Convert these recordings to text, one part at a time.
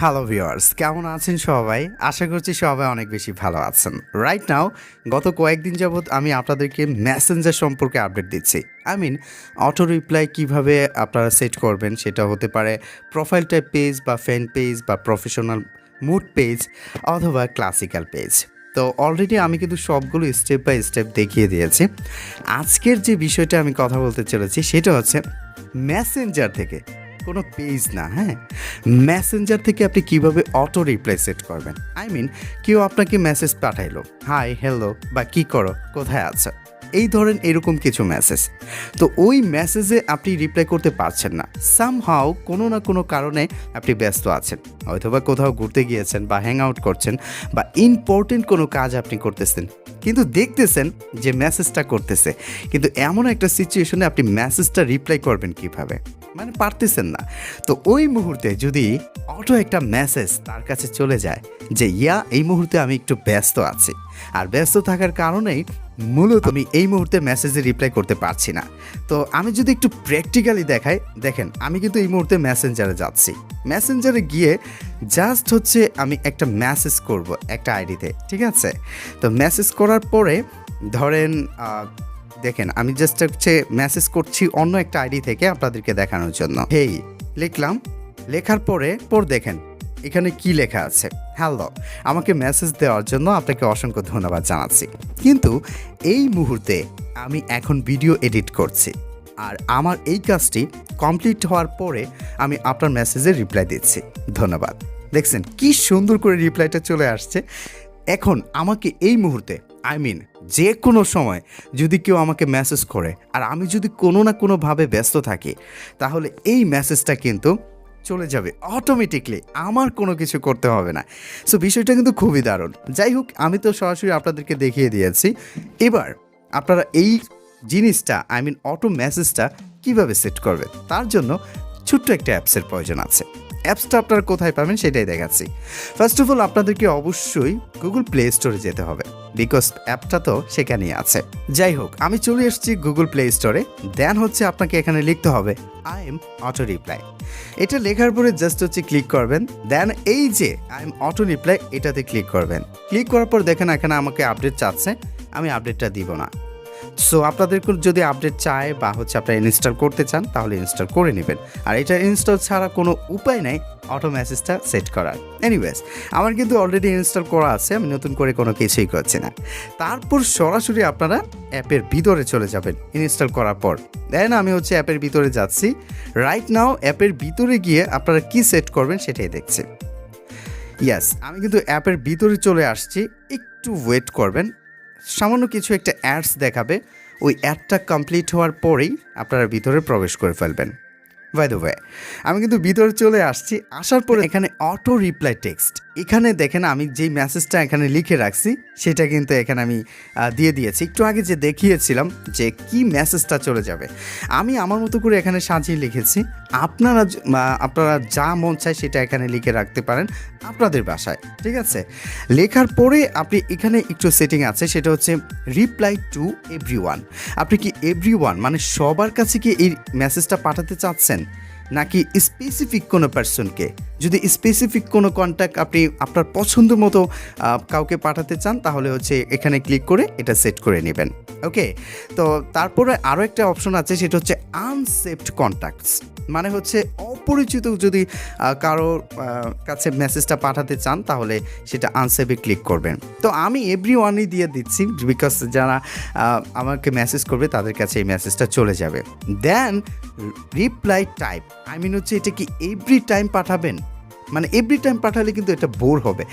Hello viewers, কেমন আছেন সবাই? আশা করছি সবাই অনেক বেশি ভালো আছেন। রাইট নাও গত কয়েকদিন যাবৎ আমি আপনাদেরকে মেসেঞ্জার সম্পর্কে আপডেট দিচ্ছি। অটো রিপ্লাই কিভাবে আপনারা সেট করবেন, সেটা হতে পারে প্রোফাইল টাইপ পেজ বা ফ্যান পেজ বা প্রফেশনাল মুড পেজ অথবা ক্লাসিক্যাল পেজ। তো অলরেডি আমি কিন্তু সবগুলো স্টেপ বাই স্টেপ দেখিয়ে দিয়েছি। আজকের যে বিষয়টা আমি কথা বলতে চলেছি সেটা হচ্ছে মেসেঞ্জার থেকে, কোনো পেজ না, হ্যাঁ, মেসেঞ্জার থেকে আপনি কিভাবে অটো রিপ্লাই সেট করবেন। কেউ আপনাকে মেসেজ পাঠাইলো, হাই, হ্যালো বা কী করো, কোথায় আছো, এই ধরেন এরকম কিছু মেসেজ। তো ওই মেসেজে আপনি রিপ্লাই করতে পারছেন না, সামহাও কোনো না কোনো কারণে আপনি ব্যস্ত আছেন, হয়তোবা কোথাও ঘুরতে গিয়েছেন বা হ্যাং আউট করছেন বা ইম্পর্টেন্ট কোনো কাজ আপনি করতেছেন, কিন্তু দেখতেছেন যে মেসেজটা করতেছে, কিন্তু এমন একটা সিচুয়েশনে আপনি মেসেজটা রিপ্লাই করবেন কিভাবে, পারতেছেন না। তো ওই মুহূর্তে যদি অটো একটা মেসেজ তার কাছে চলে যায় যে এই মুহূর্তে আমি একটু ব্যস্ত আছি, আর ব্যস্ত থাকার কারণেই মূলত আমি এই মুহূর্তে মেসেজে রিপ্লাই করতে পারছি না। তো আমি যদি একটু প্র্যাকটিক্যালি দেখাই, দেখেন আমি কিন্তু এই মুহূর্তে মেসেঞ্জারে যাচ্ছি। মেসেঞ্জারে গিয়ে জাস্ট হচ্ছে আমি একটা মেসেজ করব একটা আইডিতে, ঠিক আছে? তো মেসেজ করার পরে ধরেন দেখেন আমি জাস্ট হচ্ছে মেসেজ করছি অন্য একটা আইডি থেকে আপনাদেরকে দেখানোর জন্য। হেই লিখলাম, লেখার পরে দেখেন এখানে কি লেখা আছে, হ্যালো। আমাকে মেসেজ দেওয়ার জন্য আপনাকে অসংখ্য ধন্যবাদ জানাচ্ছি। কিন্তু এই মুহূর্তে আমি এখন ভিডিও এডিট করছি, আর আমার এই কাজটি কমপ্লিট হওয়ার পরে আমি আপনার মেসেজে রিপ্লাই দিচ্ছি, ধন্যবাদ। দেখছেন কি সুন্দর করে রিপ্লাইটা চলে আসছে। এখন আমাকে এই মুহূর্তে যে কোনো সময় যদি কেউ আমাকে মেসেজ করে আর আমি যদি কোনো না কোনোভাবে ব্যস্ত থাকি, তাহলে এই মেসেজটা কিন্তু চলে যাবে অটোমেটিকলি, আমার কোনো কিছু করতে হবে না। সো বিষয়টা কিন্তু খুবই দারুণ। যাই হোক, আমি তো সরাসরি আপনাদেরকে দেখিয়ে দিয়েছি। এবার আপনারা এই জিনিসটা অটো মেসেজটা কিভাবে সেট করবেন, তার জন্য ছোট্ট একটা অ্যাপসের প্রয়োজন আছে। অ্যাপসটা আপনারা কোথায় পাবেন সেটাই দেখাচ্ছি। ফার্স্ট অফ অল আপনাদেরকে অবশ্যই গুগল প্লে স্টোরে যেতে হবে, বিকজ অ্যাপটা তো সেখানেই আছে। যাই হোক, আমি চলে এসেছি গুগল প্লে স্টোরে। দেন হচ্ছে আপনাকে এখানে লিখতে হবে আই এম অটো রিপ্লাই। এটা লেখার পরে জাস্ট হচ্ছে ক্লিক করবেন। দেন এই যে আই এম অটো রিপ্লাই এটাতে ক্লিক করবেন। ক্লিক করার পর দেখেন এখানে আমাকে আপডেট চাচ্ছে, আমি আপডেটটা দিব না। সো আপনাদের যদি আপডেট চায় বা হচ্ছে আপনারা ইনস্টল করতে চান তাহলে ইনস্টল করে নেবেন, আর এটা ইনস্টল ছাড়া কোনো উপায় নাই অটো মেসেজটা সেট করার। এনিওয়েজ, আমার কিন্তু অলরেডি ইনস্টল করা আছে, আমি নতুন করে কোনো কিছুই করছি না। তারপর সরাসরি আপনারা অ্যাপের ভিতরে চলে যাবেন ইনস্টল করার পর। দেন আমি হচ্ছে অ্যাপের ভিতরে যাচ্ছি। রাইট নাও অ্যাপের ভিতরে গিয়ে আপনারা কি সেট করবেন সেটাই দেখছি। ইয়াস, আমি কিন্তু অ্যাপের ভিতরে চলে আসছি। একটু ওয়েট করবেন, সামান্য কিছু একটা অ্যাডস দেখাবে, ওই অ্যাডটা কমপ্লিট হওয়ার পরেই আপনারা ভিতরে প্রবেশ করে ফেলবেন। বাই দ্য ওয়ে, আমি কিন্তু ভিতরে চলে আসছি। আসার পরে এখানে অটো রিপ্লাই টেক্সট, এখানে দেখেন আমি যেই মেসেজটা এখানে লিখে রাখছি সেটা কিন্তু এখানে আমি দিয়ে দিয়েছি। একটু আগে যে দেখিয়েছিলাম যে কি মেসেজটা চলে যাবে, আমি আমার মতো করে এখানে সাজিয়ে লিখেছি। আপনারা যা মন চায় সেটা এখানে লিখে রাখতে পারেন আপনাদের বাসায়, ঠিক আছে? লেখার পরে আপনি এখানে একটু সেটিং আছে, সেটা হচ্ছে রিপ্লাই টু এভরিওয়ান। আপনি কি এভরিওয়ান সবার কাছে কি এই মেসেজটা পাঠাতে চাচ্ছেন, নাকি স্পেসিফিক কোনো পার্সনকে? যদি স্পেসিফিক কোনো কন্ট্যাক্ট আপনি আপনার পছন্দ মতো কাউকে পাঠাতে চান তাহলে হচ্ছে এখানে ক্লিক করে এটা সেট করে নেবেন। ওকে, তো তারপরে আরও একটা অপশন আছে, সেটা হচ্ছে আনসেভড কন্ট্যাক্টস। হচ্ছে অপরিচিত যদি কারোর কাছে মেসেজটা পাঠাতে চান তাহলে সেটা আনসেভে ক্লিক করবেন। তো আমি এভরিওয়ানই দিয়ে দিচ্ছি, বিকজ যারা আমাকে মেসেজ করবে তাদের কাছে এই মেসেজটা চলে যাবে। দেন রিপ্লাই টাইপ, হচ্ছে এটা কি এভরি টাইম পাঠাবেন? এভরি টাইম পাঠালে কিন্তু এটা বোর হবে।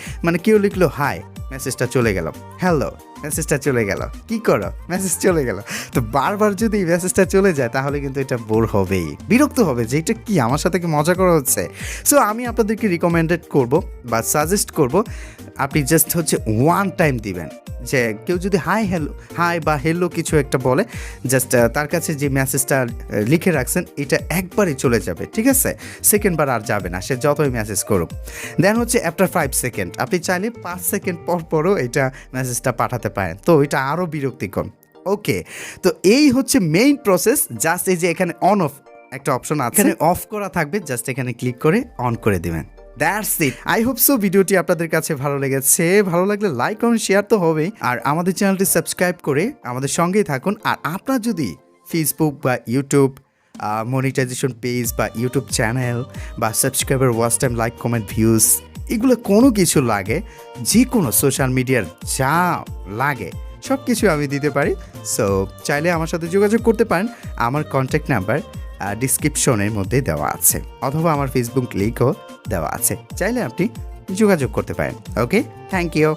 কেউ লিখলো হাই, মেসেজটা চলে গেল, হ্যালো, মেসেজটা চলে গেল, কি করো, মেসেজ চলে গেল। তো বারবার যদি এই মেসেজটা চলে যায় তাহলে কিন্তু এটা বোর হবেই, বিরক্ত হবে যে এটা কি আমার সাথে কি মজা করা হচ্ছে। সো আমি আপনাদেরকে রিকমেন্ডেড করব বা সাজেস্ট করব আপনি জাস্ট হচ্ছে ওয়ান টাইম দিবেন, যে কেউ যদি হাই বা হেলো কিছু একটা বলে, জাস্ট তার কাছে যে মেসেজটা লিখে রাখছেন এটা একবারই চলে যাবে, ঠিক আছে? সেকেন্ডবার আর যাবে না, সে যতই মেসেজ করুক। দেন হচ্ছে আফটার 5 সেকেন্ড আপনি চাইলে 5 সেকেন্ড পরও এটা মেসেজটা পাঠাতে পারেন, তো এটা আরও বিরক্তিকর। ওকে, তো এই হচ্ছে মেইন প্রসেস। জাস্ট এই যে এখানে অন অফ একটা অপশন আছে, এখানে অফ করা থাকবে, জাস্ট এখানে ক্লিক করে অন করে দেবেন। That's it. I hope so ভিডিওটি আপনাদের কাছে ভালো লেগেছে। ভালো লাগলে লাইক কমেন্ট শেয়ার তো হবেই, আর আমাদের চ্যানেলটি সাবস্ক্রাইব করে আমাদের সঙ্গেই থাকুন। আর আপনার যদি ফেসবুক বা ইউটিউব মনিটাইজেশন পেজ বা ইউটিউব চ্যানেল বা subscriber, watch time, like, comment, views, এগুলো কোনো কিছু লাগে, যে কোনো সোশ্যাল মিডিয়ার যা লাগে সব কিছু আমি দিতে পারি। সো চাইলে আমার সাথে যোগাযোগ করতে পারেন। আমার কন্ট্যাক্ট নাম্বার ডিসক্রিপশনের মধ্যে দেওয়া আছে, অথবা আমার ফেসবুক লিঙ্কও দেওয়া আছে, চাইলে আপনি যোগাযোগ করতে পারেন। ওকে, থ্যাংক ইউ।